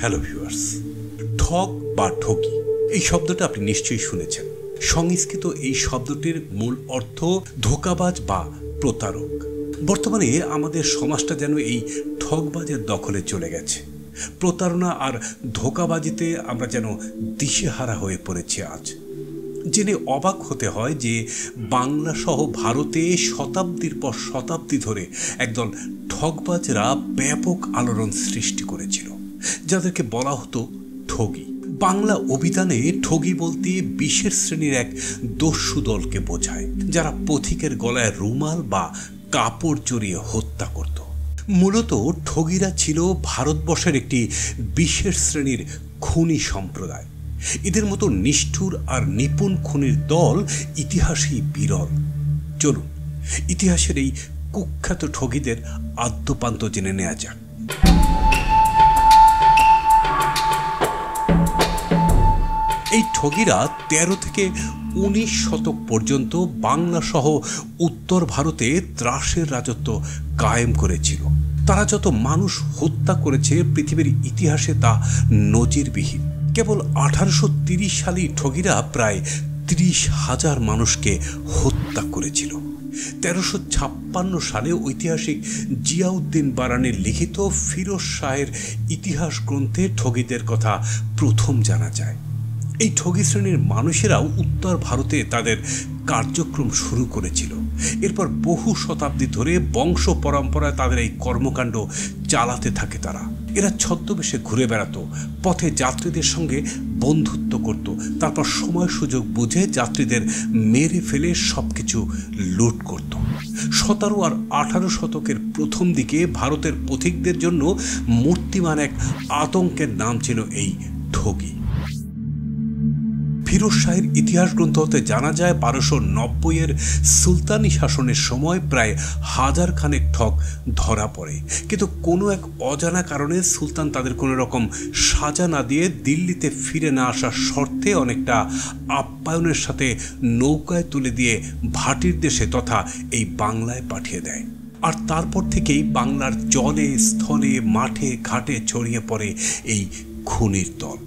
Hello viewers, ঠগ বা ঠকি এই শব্দটা আপনি নিশ্চয়ই শুনেছেন। সংস্কৃত এই শব্দটির মূল অর্থ ধোঁকাবাজ বা প্রতারক। বর্তমানে আমাদের সমাজটা যেন এই ঠগবাজের দখলে চলে গেছে। প্রতারণা আর ধোঁকাবাজিতে আমরা যেন দিশেহারা হয়ে পড়েছি। আজ জেনে অবাক হতে হয় যে বাংলা সহ ভারতে শতাব্দীর পর শতাব্দী ধরে একদল ঠগবাজরা ব্যাপক আলোড়ন সৃষ্টি করেছিল, যাদেরকে বলা হতো ঠগি। বাংলা অভিধানে ঠগি বলতে বিশেষ শ্রেণীর এক দস্যু দলকে বোঝায়, যারা পথিকের গলায় রুমাল বা কাপড় জড়িয়ে হত্যা করত। মূলত ঠগিরা ছিল ভারতবর্ষের একটি বিশেষ শ্রেণীর খুনি সম্প্রদায়। এদের মতো নিষ্ঠুর আর নিপুণ খুনির দল ইতিহাসেই বিরল। চলুন ইতিহাসের এই কুখ্যাত ঠগিদের আদ্যপান্ত জেনে নেওয়া যাক। এই ঠগিরা 13 থেকে 19 শতক পর্যন্ত বাংলা সহ উত্তর ভারতে ত্রাসের রাজত্ব কায়েম করেছিল। তারা যত মানুষ হত্যা করেছে পৃথিবীর ইতিহাসে তা নজিরবিহীন। কেবল 1830 সালেই ঠগিরা প্রায় 30,000 মানুষকে হত্যা করেছিল। 1356 সালে ঐতিহাসিক জিয়াউদ্দিন বারানীর লিখিত ফিরোজ শাহের ইতিহাস গ্রন্থে ঠগিদের কথা প্রথম জানা যায়। এই ঠগি শ্রেণীর মানুষেরাও উত্তর ভারতে তাদের কার্যক্রম শুরু করেছিল। এরপর বহু শতাব্দী ধরে বংশ পরম্পরায় তাদের এই কর্মকাণ্ড চালাতে থাকে তারা। এরা ছদ্মবেশে ঘুরে বেড়াতো, পথে যাত্রীদের সঙ্গে বন্ধুত্ব করত, তারপর সময় সুযোগ বুঝে যাত্রীদের মেরে ফেলে সবকিছু লুট করত। 17 আর 18 শতকের প্রথম দিকে ভারতের পথিকদের জন্য মূর্তিমান এক আতঙ্কের নাম ছিল এই ঠগি। ফিরোজ শাহের ইতিহাস গ্রন্থ হতে জানা যায় 1290-এর সুলতানি শাসনের সময় প্রায় 1000 খানেক ঠগ ধরা পড়ে, কিন্তু কোনো এক অজানা কারণে সুলতান তাদের কোনো রকম সাজা না দিয়ে দিল্লিতে ফিরে না আসার শর্তে অনেকটা আপ্যায়নের সাথে নৌকায় তুলে দিয়ে ভাটির দেশে তথা এই বাংলায় পাঠিয়ে দেয়। আর তারপর থেকেই বাংলার জলে স্থলে মাঠে ঘাটে ছড়িয়ে পড়ে এই খুনির দল।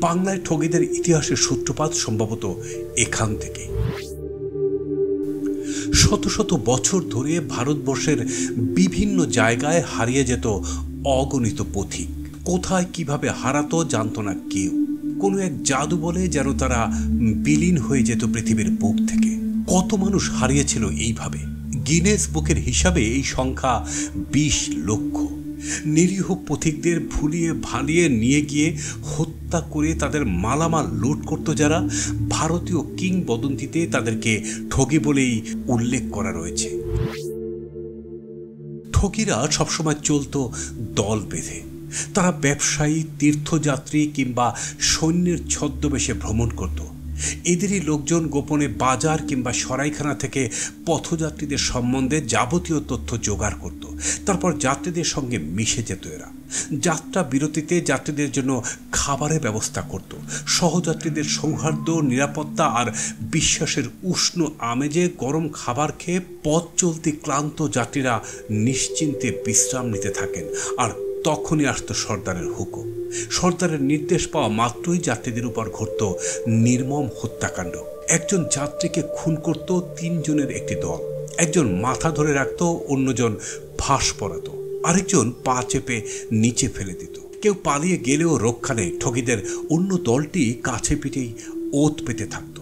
বাংলায় ঠগিদের ইতিহাসের সূত্রপাত সম্ভবত এখান থেকে। শত শত বছর ধরে ভারতবর্ষের বিভিন্ন জায়গায় হারিয়ে যেত অগণিত পথিক। কোথায় কিভাবে হারাতো জানতো না কেউ। কোনো এক জাদু বলে যেন তারা বিলীন হয়ে যেত পৃথিবীর বুক থেকে। কত মানুষ হারিয়েছিল এইভাবে। গিনেস বুকের হিসাবে এই সংখ্যা 20 লক্ষ। নিরীহ পথিকদের ভুলিয়ে ভালিয়ে নিয়ে গিয়ে হত্যা করে তাদের মালামাল লুট করত যারা, ভারতীয় কিংবদন্তিতে তাদেরকে ঠগি বলেই উল্লেখ করা রয়েছে। ঠগিরা সবসময় চলতো দল বেঁধে। তারা ব্যবসায়ী, তীর্থযাত্রী কিংবা সৈন্যের ছদ্মবেশে ভ্রমণ করত। এদেরই লোকজন গোপনে বাজার কিংবা সরাইখানা থেকে পথযাত্রীদের সম্বন্ধে যাবতীয় তথ্য জোগাড় করত। তারপর যাত্রীদের সঙ্গে মিশে যেত এরা। যাত্রা বিরতিতে যাত্রীদের জন্য খাবারের ব্যবস্থা করত। সহযাত্রীদের সৌহার্দ্য, নিরাপত্তা আর বিশ্বাসের উষ্ণ আমেজে গরম খাবার খেয়ে পথ চলতি ক্লান্ত যাত্রীরা নিশ্চিন্তে বিশ্রাম নিতে থাকেন। আর তখনই আসতো সর্দারের হুকুম। সর্দারের নির্দেশ পাওয়া মাত্রই যাত্রীদের উপর ঘটত নির্মম হত্যাকাণ্ড। একজন যাত্রীকে খুন করত 3 জনের একটি দল। একজন মাথা ধরে রাখত, অন্যজন ফাঁস পরাতো, আরেকজন পা চেপে নিচে ফেলে দিত। কেউ পালিয়ে গেলেও রক্ষা নেই। ঠগিদের অন্য দলটি কাছে পিঠেই ওত পেতে থাকত।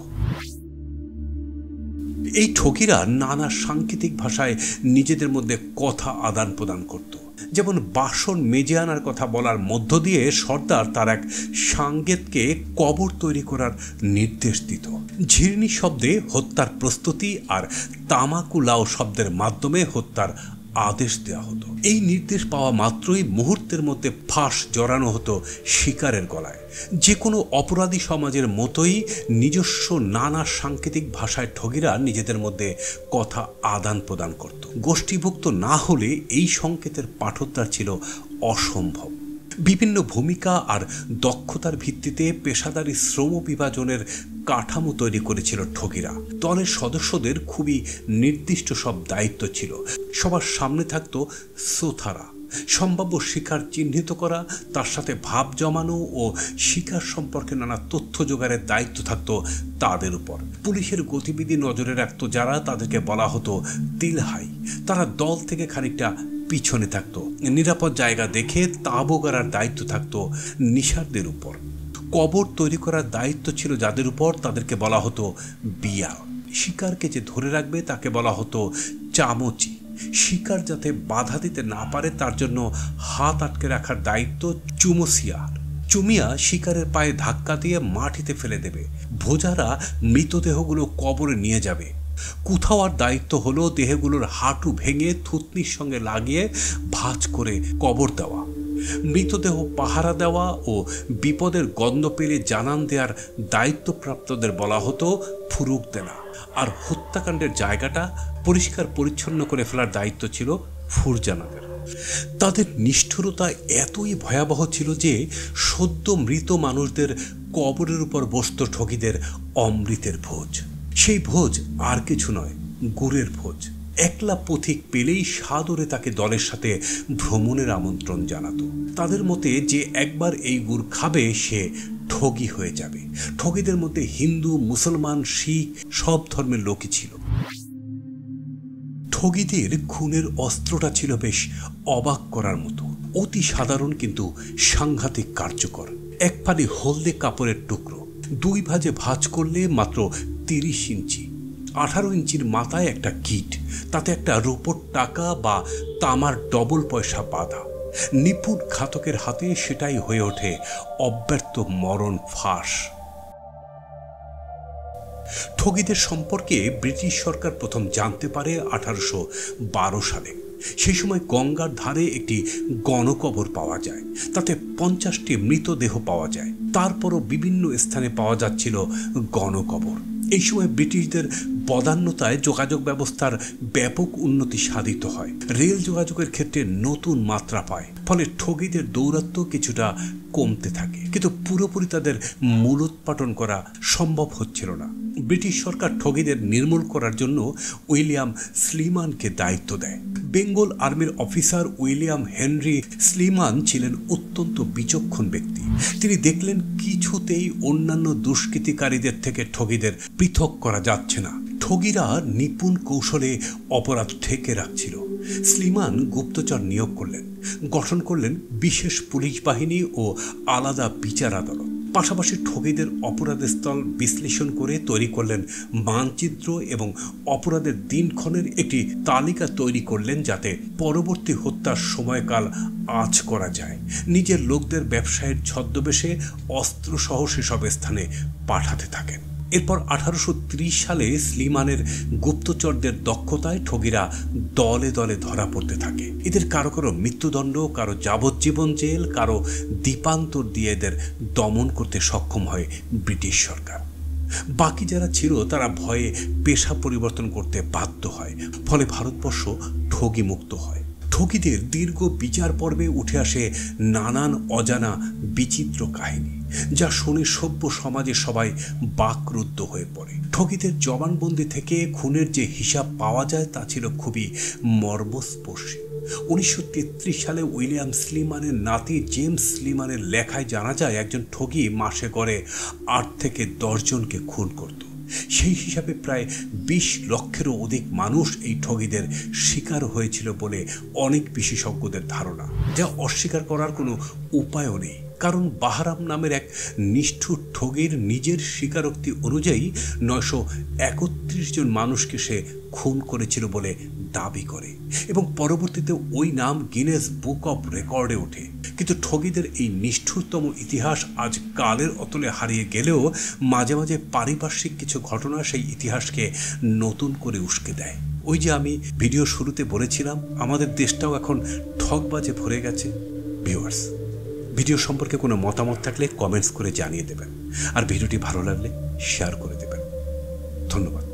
এই ঠগিরা নানা সাংকেতিক ভাষায় নিজেদের মধ্যে কথা আদান প্রদান করত। যেমন বাসন মেজে আনার কথা বলার মধ্য দিয়ে সর্দার তার এক সাঙ্গেতকে কবর তৈরি করার নির্দেশ দিত। ঝিরনি শব্দে হত্যার প্রস্তুতি আর তামাকুলাও শব্দের মাধ্যমে হত্যার আদেশ দেওয়া হতো। এই নির্দেশ পাওয়া মাত্রই মুহূর্তের মধ্যে ফাঁস জড়ানো হতো শিকারের গলায়। যে কোনো অপরাধী সমাজের মতোই নিজস্ব নানা সাংকেতিক ভাষায় ঠগিরা নিজেদের মধ্যে কথা আদান প্রদান করত। গোষ্ঠীভুক্ত না হলে এই সংকেতের পাঠোদ্ধার ছিল অসম্ভব। বিভিন্ন ভূমিকা আর দক্ষতার ভিত্তিতে পেশাদারি শ্রম বিভাজনের কাঠামো তৈরি করেছিল ঠগিরা। দলের সদস্যদের খুবই নির্দিষ্ট সব দায়িত্ব ছিল। সবার সামনে থাকতো সোথারা সম্ভাব্য শিকার চিহ্নিত করা, তার সাথে ভাব জমানো ও শিকার সম্পর্কে নানা তথ্য জোগাড়ের দায়িত্ব থাকতো তাদের উপর। পুলিশের গতিবিধি নজরে রাখতো যারা, তাদেরকে বলা হতো তিলহাই। তারা দল থেকে খানিকটা পিছনে থাকতো। নিরাপদ জায়গা দেখে তাঁবু গাড়ার দায়িত্ব থাকতো নিশারদের উপর। কবর তৈরি করার দায়িত্ব ছিল যাদের উপর, তাদেরকে বলা হতো বিয়াল। শিকারকে যে ধরে রাখবে তাকে বলা হতো চামচি। শিকার যাতে বাধা দিতে না পারে তার জন্য হাত আটকে রাখার দায়িত্ব চুমসিয়ার। চুমিয়া শিকারের পায়ে ধাক্কা দিয়ে মাটিতে ফেলে দেবে। ভোজারা মৃতদেহগুলো কবরে নিয়ে যাবে। কুথাওয়ার দায়িত্ব হলো দেহগুলোর হাঁটু ভেঙে থুতনির সঙ্গে লাগিয়ে ভাঁজ করে কবর দেওয়া। মৃতদেহ পাহারা দেওয়া ও বিপদের গন্ধ পেলে জানান দেওয়ার দায়িত্বপ্রাপ্তদের বলা হতো ফুরুক দেনা। আর হত্যাকাণ্ডের জায়গাটা পরিষ্কার পরিচ্ছন্ন করে ফেলার দায়িত্ব ছিল ফুরজানাদের। তাদের নিষ্ঠুরতা এতই ভয়াবহ ছিল যে সদ্য মৃত মানুষদের কবরের উপর বসত ঠগীদের অমৃতের ভোজ। সেই ভোজ আর কিছু নয়, গুড়ের ভোজ। একলা পথিক পেলেই সাদরে তাকে দলের সাথে ভ্রমণের আমন্ত্রণ জানাতো। তাদের মতে যে একবার এই গুড় খাবে সে ঠগী হয়ে যাবে। ঠগীদের মধ্যে হিন্দু, মুসলমান, শিখ সব ধর্মের লোকই ছিল। ঠগীদের খুনের অস্ত্রটা ছিল বেশ অবাক করার মতো, অতি সাধারণ কিন্তু সাংঘাতিক কার্যকর। এক ফালি হলদে কাপড়ের টুকরো 2 ভাজে ভাঁজ করলে মাত্র 30 ইঞ্চি, 18 ইঞ্চির মাথায় একটা কিট, তাতে একটা রূপোর টাকা বা তামার ডবল পয়সা বাঁধা। নিপুণ ঘাতকের হাতে সেটাই হয়ে ওঠে অব্যর্থ মরণ ফাঁস। ঠগীদের সম্পর্কে ব্রিটিশ সরকার প্রথম জানতে পারে 1812 সালে। সেই সময় গঙ্গার ধারে একটি গণকবর পাওয়া যায়, তাতে 50টি মৃতদেহ পাওয়া যায়। তারপরও বিভিন্ন স্থানে পাওয়া যাচ্ছিল গণকবর। এই সময় ব্রিটিশদের বদান্যতায় যোগাযোগ ব্যবস্থার ব্যাপক উন্নতি সাধিত হয়। রেল যোগাযোগের ক্ষেত্রে নতুন মাত্রা পায়, ফলে ঠগীদের দৌরাত্ম্য কিছুটা কমতে থাকে, কিন্তু পুরোপুরি তাদের মূলোৎপাটন করা সম্ভব হচ্ছিল না। ব্রিটিশ সরকার ঠগীদের নির্মূল করার জন্য উইলিয়াম স্লিমানকে দায়িত্ব দেয়। বেঙ্গল আর্মির অফিসার উইলিয়াম হেনরি স্লিমান ছিলেন অত্যন্ত বিচক্ষণ ব্যক্তি। তিনি দেখলেন কিছুতেই অন্যান্য দুষ্কৃতিকারীদের থেকে ঠগীদের পৃথক করা যাচ্ছে না। ঠগীরা নিপুণ কৌশলে অপরাধ ঠেকে রাখছিল। স্লিমান গুপ্তচর নিয়োগ করলেন, গঠন করলেন বিশেষ পুলিশ বাহিনী ও আলাদা বিচার আদালত। পাশাপাশি ঠগীদের অপরাধের স্থল বিশ্লেষণ করে তৈরি করলেন মানচিত্র এবং অপরাধের দিনক্ষণের একটি তালিকা তৈরি করলেন, যাতে পরবর্তী হত্যার সময়কাল আঁচ করা যায়। নিজের লোকদের ব্যবসায়ের ছদ্মবেশে অস্ত্রসহ সেসব স্থানে পাঠাতে থাকেন। এরপর 1830 সালে স্লিমানের গুপ্তচরদের দক্ষতায় ঠগীরা দলে দলে ধরা পড়তে থাকে। এদের কারো কারো মৃত্যুদণ্ড, কারো যাবজ্জীবন জেল, কারো দ্বীপান্তর দিয়ে এদের দমন করতে সক্ষম হয় ব্রিটিশ সরকার। বাকি যারা ছিল তারা ভয়ে পেশা পরিবর্তন করতে বাধ্য হয়, ফলে ভারতবর্ষ ঠগী মুক্ত হয়। ঠগীদের দীর্ঘ বিচার পর্বে উঠে আসে নানান অজানা বিচিত্র কাহিনী, যা শুনে সভ্য সমাজে সবাই বাকরুদ্ধ হয়ে পড়ে। ঠগীদের জবানবন্দি থেকে খুনের যে হিসাব পাওয়া যায় তা ছিল খুবই মর্মস্পর্শী। 1933 সালে উইলিয়াম স্লিমানের নাতি জেমস স্লিমানের লেখায় জানা যায় একজন ঠগী মাসে গড়ে 8 থেকে 10 জনকে খুন করত। সেই হিসাবে প্রায় 20 লক্ষেরও অধিক মানুষ এই ঠগীদের শিকার হয়েছিল বলে অনেক বিশেষজ্ঞদের ধারণা, যা অস্বীকার করার কোনো উপায়ও নেই। কারণ বাহারাম নামের এক নিষ্ঠুর ঠগীর নিজের স্বীকারোক্তি অনুযায়ী 931 জন মানুষকে সে খুন করেছিল বলে দাবি করে, এবং পরবর্তীতে ওই নাম গিনেস বুক অফ রেকর্ডে ওঠে। কিন্তু ঠগীদের এই নিষ্ঠুরতম ইতিহাস আজ কালের অতলে হারিয়ে গেলেও মাঝে মাঝে পারিপার্শ্বিক কিছু ঘটনা সেই ইতিহাসকে নতুন করে উস্কে দেয়। ওই যে আমি ভিডিও শুরুতে বলেছিলাম, আমাদের দেশটাও এখন ঠগবাজে ভরে গেছে। ভিউয়ার্স, ভিডিও সম্পর্কে কোনো মতামত থাকলে কমেন্টস করে জানিয়ে দেবেন, আর ভিডিওটি ভালো লাগলে শেয়ার করে দেবেন। ধন্যবাদ।